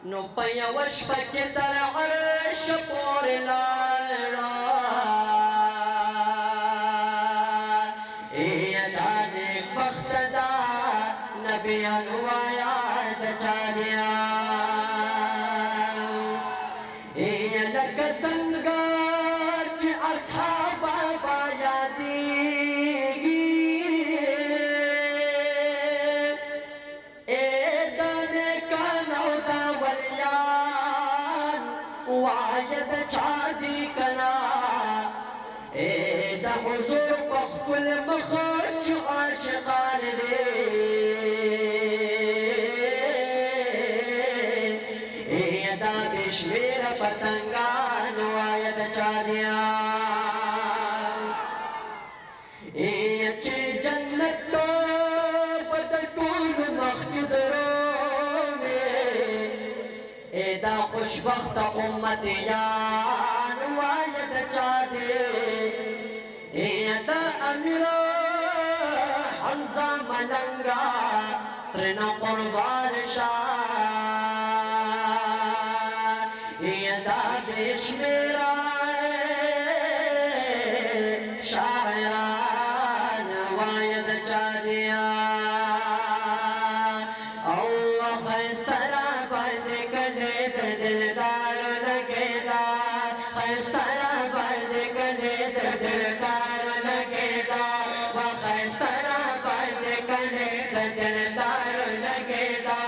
نو په یوه شپه کې تر عرش پورې لاړه دا نیکبخته ده نبیان وایا د چا دیا لکه څنګه چې اصحاب با یادېږي د نیکان او د ولیان وایه د چا دي کنا د حضور په خپل مخه چې عاشقان دي دا بشمیر پتنگان وایه د چا دیا چې جنت ته په د ټولو مخکې درومې دا خوشبخته امتیان وایه د چا دی دا امیر حمزه ملنګه ترېنه قربان شه دا بشمیرا شاعران وایه د چا دیا الله ښایسته را باندې کلي د دلدارو لګېدا ښایسته را باندې کلي د دلدارو لګېدا ښایسته را باندې کلي د دلدارو لګېدا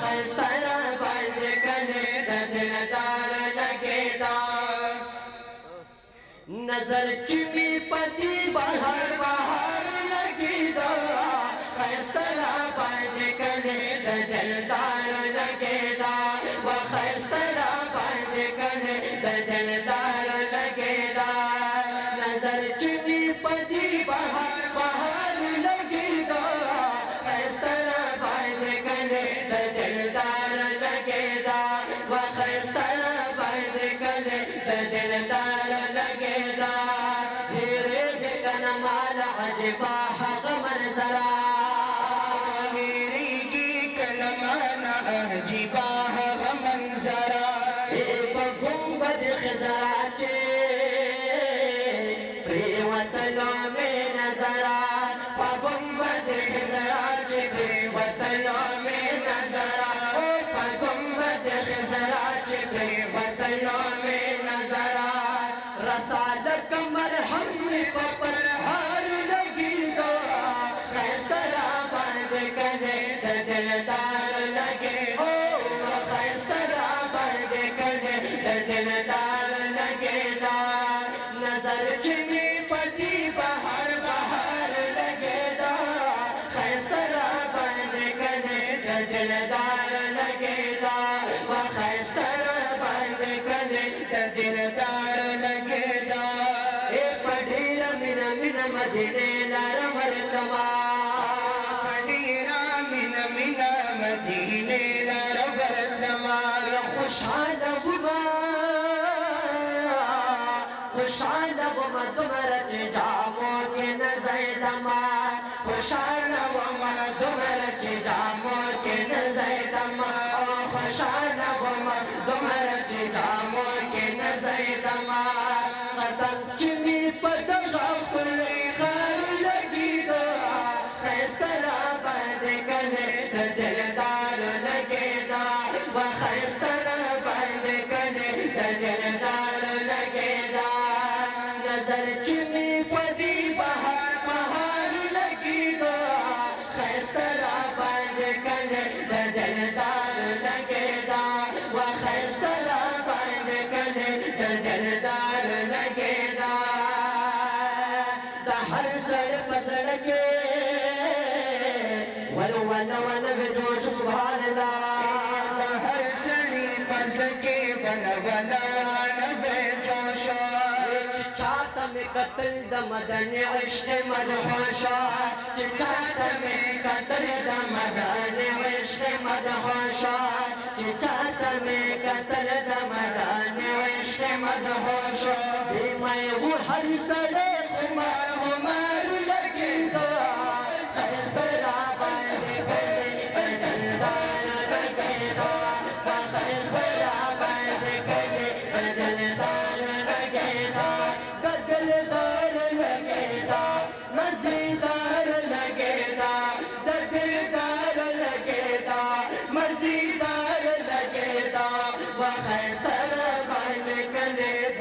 ښایسته را باندې کلي د دلدارو لګېدا نظر چې مې پدې بهر بهر لګېدا ښایسته را باندې کلي د دلدارو لګېدا ښایسته را باندې کلي د دلدارو لګېدا نظر چې مې پدې بهر بهر لګېدا ښایسته را باندې کلي د دلدارو لګېدا ښایسته را باندې کلي د دلدارو لګېدا هېرېږي که نه مال عجیبه هغه منظره هېرېږي که نه ماله عجیبه هغه منظره په ګنبد خزرا چې پرېوتلو مې نظره په ګنبد خزرا چې پرېوتلو مې نظره په ګنبد خزرا چې پرېوتلو مې نظره رسال کمر هم مې په پرهار لګېدو ښایسته را باندې کلي د دلدار لګېدو ښایسته را باندې کلي د دلدار لګېدا نظر چې مې په دې بهر بهر لګېدا ښایسته را باندې کلي د دلدار لګېدا ښایسته را باندې کلي د دلدار لګېدا په ډېره مینه مینه مدینې لاره ورتما په ډېره مینه مینه مدینې لاره ورتما خوشحاله ومه خوشحاله ومه دومره چې جامو کې نه ځایدمه خوشحاله ومه دومره چې جامو کې نه ځایدمه خوشحاله ومه دومره چې جامو کې نه ځایدمه قدم چې مې په دغه ښکلي ښار لګېده ښایسته را باندې کلي د دلدارو لګېده ښایسته را باندې کلي د دلدارو لګېده نظر چې مې په دې بهر بهر لګېده ښایسته را باندې کلي د دلدارو لګېده ښایسته را باندې کلي د دلدارو لګېده د هر سړي په زړه کې ولونه به جوش سبحان الله د هر سړي فضل کې ونه به جوشه چې چاته مې کتل د مدني عشق مدهوشه چې چاته مې کتل د مدني عشق مدهوشه چې چاته مې کتل د مدني عشق مدهوشه مې و هر سړی خمار لګېده ښایسته را باندې کلي د دلدار لګېده